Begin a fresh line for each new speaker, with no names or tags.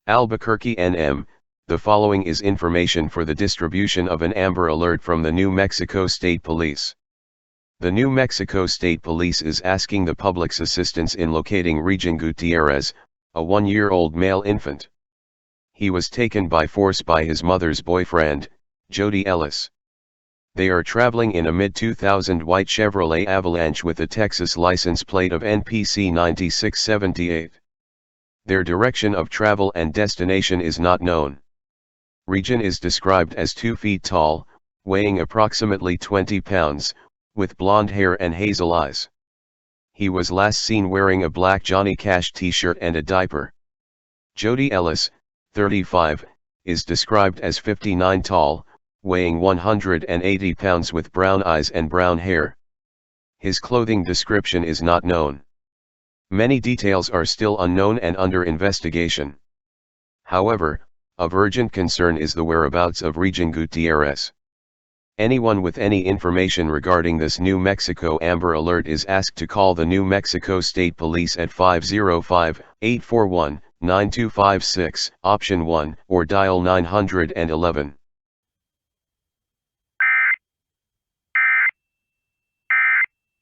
Albuquerque NM. The following is information for the distribution of an Amber Alert from the New Mexico State Police. The New Mexico State Police is asking the public's assistance in locating Regin Gutierrez, a 1-year-old male infant. He was taken by force by his mother's boyfriend, Jody Ellis. They are traveling in a mid-2000 white Chevrolet Avalanche with a Texas license plate of NPC 9678. Their direction of travel and destination is not known. Regin is described as 2 feet tall, weighing approximately 20 pounds, with blonde hair and hazel eyes. He was last seen wearing a black Johnny Cash t-shirt and a diaper. Jody Ellis, 35, is described as 59 tall, weighing 180 pounds with brown eyes and brown hair. His clothing description is not known. Many details are still unknown and under investigation. However, of urgent concern is the whereabouts of Regin Gutierrez. Anyone with any information regarding this New Mexico Amber Alert is asked to call the New Mexico State Police at 505-841-9256, option 1, or dial 911.